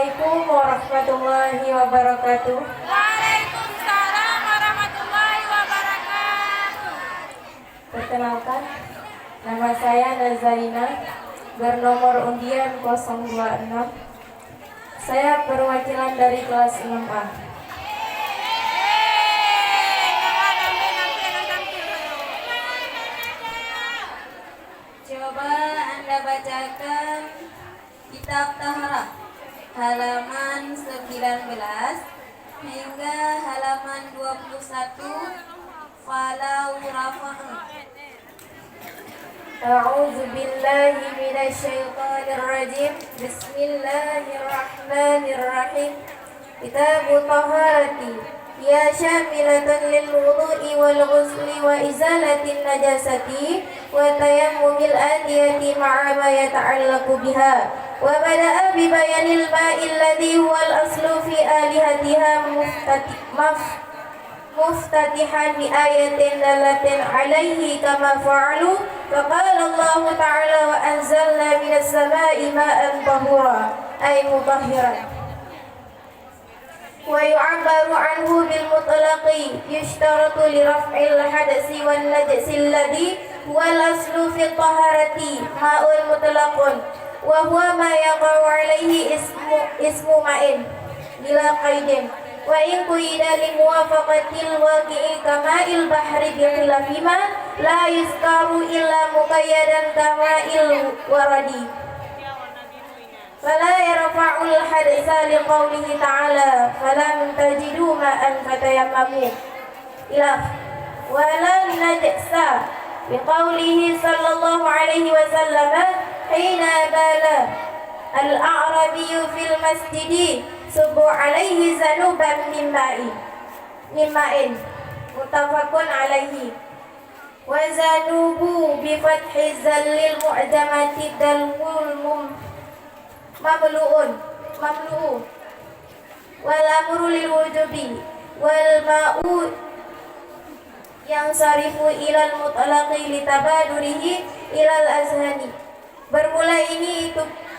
Assalamualaikum warahmatullahi wabarakatuh. Waalaikumsalam warahmatullahi wabarakatuh. Perkenalkan, nama saya Nazarina, bernomor undian 026. Saya perwakilan dari kelas 6A. Coba Anda bacakan kitab Taharah halaman 19 hingga halaman 21. Falau rafa'u. A'udzu billahi minasyaitonir rajim. Bismillahirrahmanirrahim. Kitabut taharati ya syamilatan lil wudu'i wal ghusli wa izalatin najasati wa tayammumil adiyati ma'a ma yata'allaqu biha. Wa bada'a bi bayanil ma'il ladzi huwal aslu fi alihatiha muftatihan bi ayatin dalatin alaihi kama fa'alu. Faqala Allah ta'ala wa anzalna minas sama'i ma'an tahura ay mutahhiran. Wa yu'abbaru anhu bil mutlaqi yushtaratu li raf'il hadasi wan najsi alladhi huwal aslu fi taharati ma'ul mutlaqun wa huwa ma yaqa'u alaihi ismu ma'in bila qaidin wa in quyida li muwafaqatil waqi'i kama'il bahri bi khilafima la yuskaru illa muqayyadan kama'il waradi. Fala yarfa'ul hadisa liqaulihi ta'ala falam tajidu ma'an fatayammamu ila wala najsa biqaulihi sallallahu alaihi wasallam hina bala al-a'rabiyyu fil masjidi subu alaihi zanuban min ma'in muttafaqun alaihi wa zanubu bi fathi zallil mu'jamati dalmul mamlu'un wal amru lil wujubi wal ma'u yang sarifu ilal mutlaqi litabadurihi ilal azhani. Bermula ini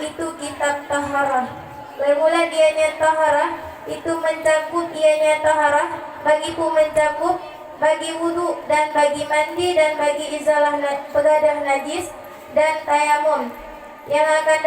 itu kitab taharah. Bermula dianya taharah itu mencakup ianya taharah, bagiku mencakup bagi wudu dan bagi mandi dan bagi izalah pegadah najis dan tayamum. Yang akan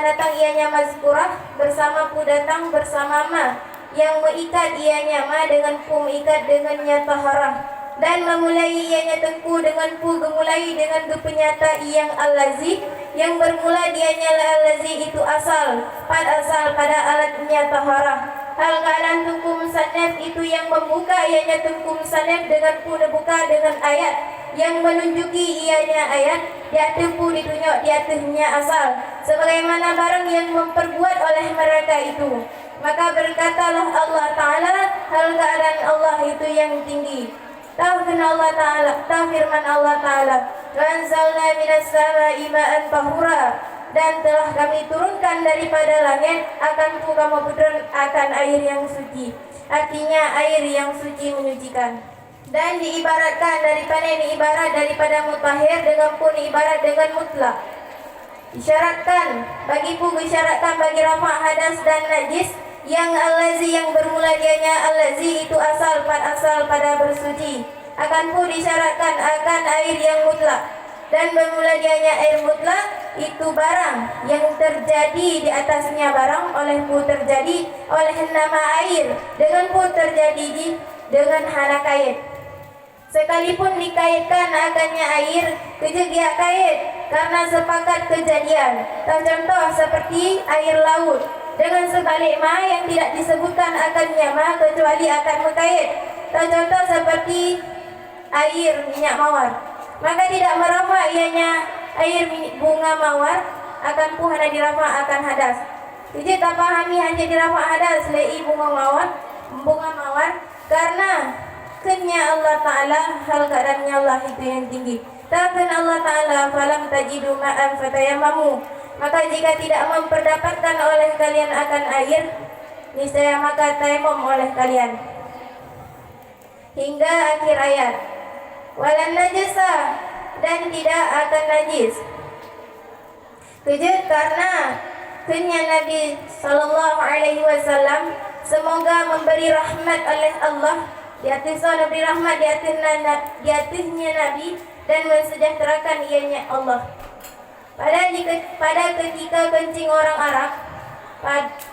datang ianya mazkurah bersama pu datang bersama ma yang mengikat ianya ma dengan pu mengikat dengannya taharah dan memulai ianya tengku dengan pu gemulai dengan penyata yang allazi yang bermula dianya allazi itu asal pada alatnya taharah. Hal keadaan tengku musannaf itu yang membuka ianya tengku musannaf dengan pu dibuka dengan ayat yang menunjuki ianya ayat di atas pu ditunjuk di atasnya asal sebagaimana barang yang memperbuat oleh mereka itu. Maka berkatalah Allah Ta'ala hal keadaan Allah itu yang tinggi. Firman Allah Ta'ala Ranzalna minas sama'i ma'an tahura, dan telah kami turunkan daripada langit akan pu kamu akan air yang suci, artinya air yang suci menyucikan. Dan diibaratkan daripada ini ibarat daripada mutahhir dengan pun ibarat dengan mutlak. Isyaratkan bagi pu isyaratkan bagi rafa' hadas dan najis yang allazi yang bermula dianya allazi itu asal pada bersuci akan pu disyaratkan akan air yang mutlak dan bermula dianya air mutlak itu barang yang terjadi di atasnya barang oleh pu terjadi oleh nama air dengan pu terjadi dengan hana kait. Sekalipun dikaitkan akannya air kejegia kait karena sepakat kejadian. Contoh seperti air laut dengan sebalik ma yang tidak disebutkan akannya ma kecuali akan mengkait. Contoh seperti air minyak mawar, maka tidak merafa ianya air bunga mawar akan pu hana dirafa akan hadas. Jadi tak pahami hanya dirafa hadas lei bunga mawar karena kenya Allah Ta'ala hal keadaannya Allah itu yang tinggi. Takkan Allah Ta'ala falam tajidu ma'an fatayamamu, maka jika tidak memperdapatkan oleh kalian akan air niscaya maka tayamum oleh kalian. Hingga akhir ayat. Walan najasa, dan tidak akan najis. Kejut karena kenya Nabi sallallahu alaihi wasallam semoga memberi rahmat oleh Allah di atasnya Nabi rahmat di atasnya Nabi dan mensejahterakan ianya Allah. Pada ketika kencing orang Arab,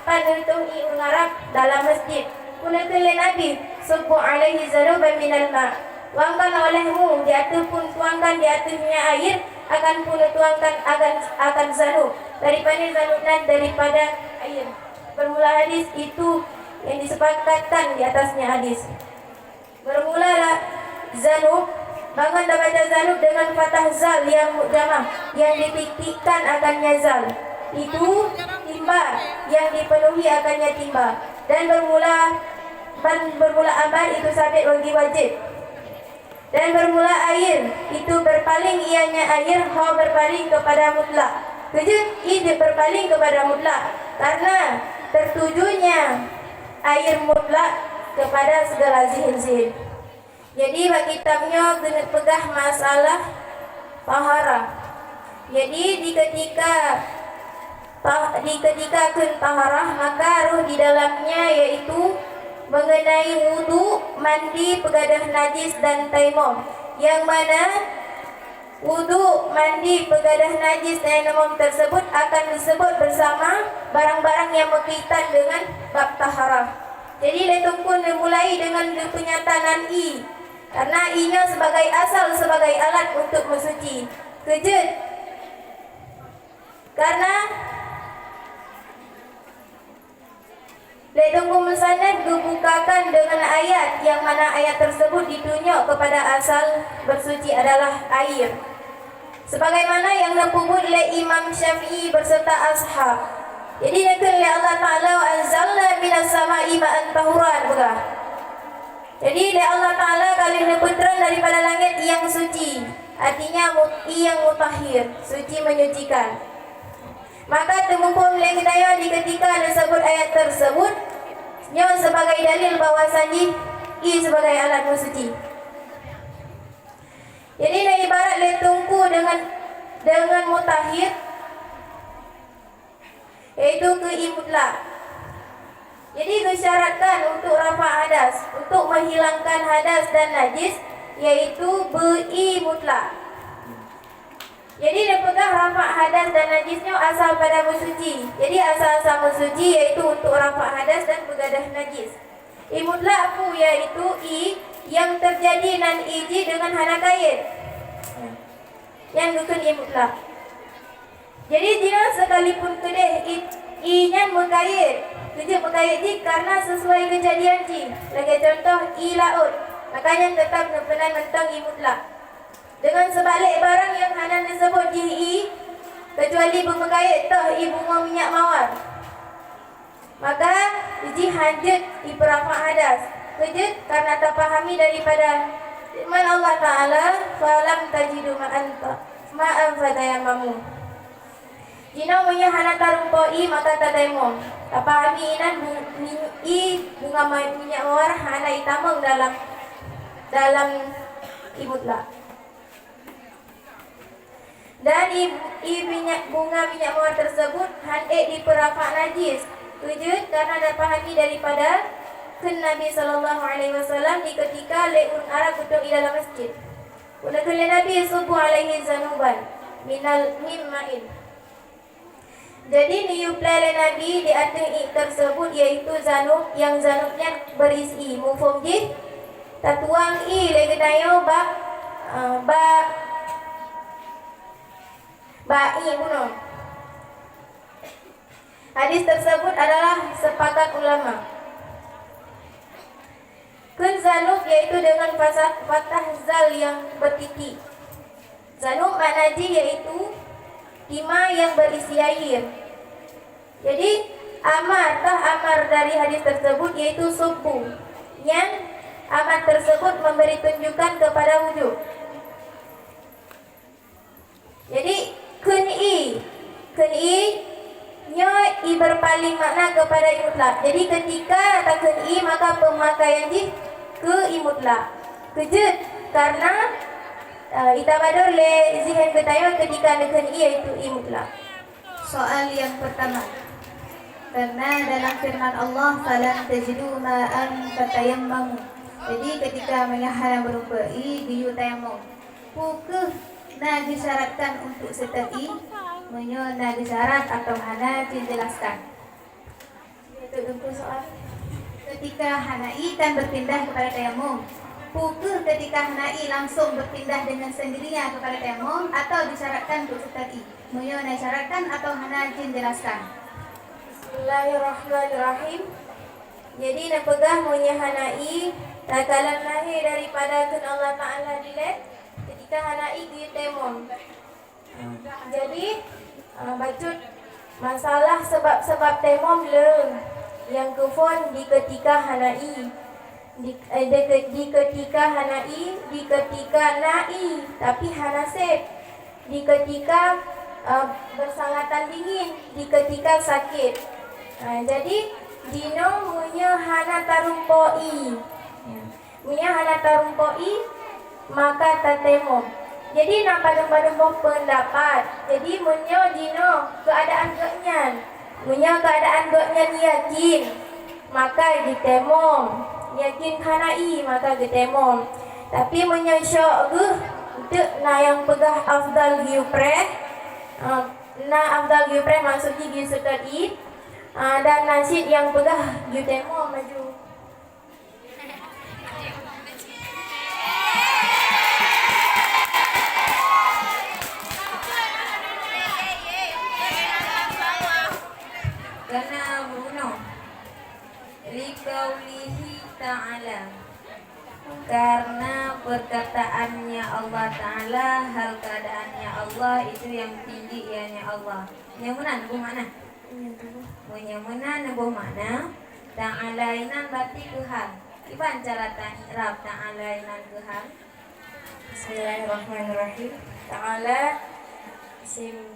panutuhi orang Arab dalam masjid, kunakil Nabi subbu alaihi zanuban minal ma. Tuangkan olehmu di atas pun tuangkan di atasnya air, akan pun tuangkan akan zanub daripada air. Bermula hadis itu yang disepakatkan di atasnya hadis. Bermulalah zanub, bangun baca zanub dengan fathah zal yang mujamah yang dititikkan akannya zal. Itu timba yang dipenuhi akannya timba. Dan bermula amar itu sabit bagi wajib. Dan bermula air itu berpaling ianya air ho berpaling kepada mutlak. Kejut ide berpaling kepada mutlak karena tertujunya air mutlak kepada segala zihin-zihin. Jadi bagi kitabnya kena pegah masalah taharah. Jadi di ketika taharah maka ruh di dalamnya yaitu mengenai wudu, mandi, pegadah najis dan taimum. Yang mana wudu, mandi, pegadah najis dan taimum tersebut akan disebut bersama barang-barang yang berkaitan dengan bab taharah. Jadi letungkun dimulai dengan penyataan i karena i-nya sebagai asal sebagai alat untuk mensuci. Kejut karena Letunggu musanad dibukakan dengan ayat yang mana ayat tersebut ditunjuk kepada asal bersuci adalah air. Sebagaimana yang disebut oleh Imam Syafi'i berserta ashab. Jadi nakal ya Allah Ta'ala wa anzalna minas sama'i ma'an tahuran begah. Jadi ya Allah Ta'ala kali neputran daripada langit yang suci. Artinya yang mutahhir, suci menyucikan. Maka temukan oleh kita di ketika disebut ayat tersebut nyo sebagai dalil bahwasannya i sebagai alat mensuci. Jadi na ibarat letungku dengan mutahhir yaitu keimutlah. Jadi disyaratkan untuk rafa hadas, untuk menghilangkan hadas dan najis yaitu bi mutlak. Jadi dipegang rafa hadas dan najisnya asal pada bersuci. Jadi asal-asal bersuci yaitu untuk rafa hadas dan begadah najis. Imutlah aku yaitu i yang terjadi nan iji dengan hana kait. Yang dukun imutlah. Jadi jika sekalipun kedeh i-nya berkait, kerja berkait ji karena sesuai kejadian ji. Lagi contoh i laut, makanya tetap pernah mentang imutlah. Dengan sebalik barang yang hanan disebut ji'i kecuali bermekait toh i bunga minyak mawar, maka ji hanjut i perafa hadas. Kejut karena terpahami daripada firman Allah Ta'ala falam tajidu ma'an fatayamamu. Jina punya hana tarumpoi maka tadaimum. Terpahami inan i bunga minyak mawar hana itamang dalam ibutlah. Dan bunga minyak mawar tersebut di perafa najis. Kejut karena ada pahami daripada Nabi sallallahu alaihi wasallam di ketika leun Arab duduk di dalam masjid. Kunakul Nabi subuh alaihi zanuban minal mimma'in. Jadi niuplai Nabi di atas tersebut yaitu zanub yang zanubnya berisi mufhum ji tatuang i legedayo ba'i kuno. Hadis tersebut adalah sepakat ulama. Kun zanub yaitu dengan fathah zal yang bertitik. Zanub manaji yaitu timah yang berisi air. Jadi amar dari hadis tersebut yaitu subuh yang amar tersebut memberi tunjukan kepada wujud. Jadi Kun-i nyo i berpaling makna kepada imutlak. Jadi ketika tak kun-i maka pemakaian ji ke imutlak. Kejut karena itabadur le zihin ketayo ketika kun-i yaitu imutlak. Soal yang pertama. Karena dalam firman Allah, "Falam tajidu ma'an fatayammamu." Jadi ketika menyahan berupai diyu tayamum. Pukul na disyaratkan untuk setai, menyo na disyarat atau hana dijelaskan. Itu untuk soal. Ketika hanai kan berpindah kepada tayamum. Pukul ketika hanai langsung berpindah dengan sendirinya kepada tayamum atau disyaratkan untuk setai, menyo na disyaratkan atau hana dijelaskan. Bismillahirrahmanirrahim. Jadi nak pegah munya hanai takalan lahir daripada kun Allah Ta'ala dilet ketika hanai di temon. Jadi bacut masalah sebab-sebab temon le yang kefon di ketika hanai di ketika hanai, di ketika nai tapi hanasep, di ketika bersangatan dingin, di ketika sakit. Jadi dino munya hana tarumpoi, munya hana tarumpoi maka tatemo. Jadi nak pada pendapat. Jadi munya dino keadaan geknyan, munya keadaan geknyan yakin maka ditemom, yakin hanai maka ditemom. Tapi munya syok dek na yang pegah afdal giupre, na afdal giupre maksudnya giusetadi. Dan nasid yang pegah jutemo maju. Karena bunuh liqaulihi ta'ala, karena perkataannya Allah Ta'ala, hal keadaannya Allah itu yang tinggi ianya Allah. Yang mana bu mana? Menyamunan nabuh makna ta'alainan berarti Tuhan. Iban cara ta'irab ta'alainan Tuhan. Bismillahirrahmanirrahim. Ta'ala isim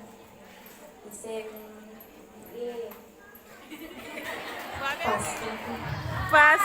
pas.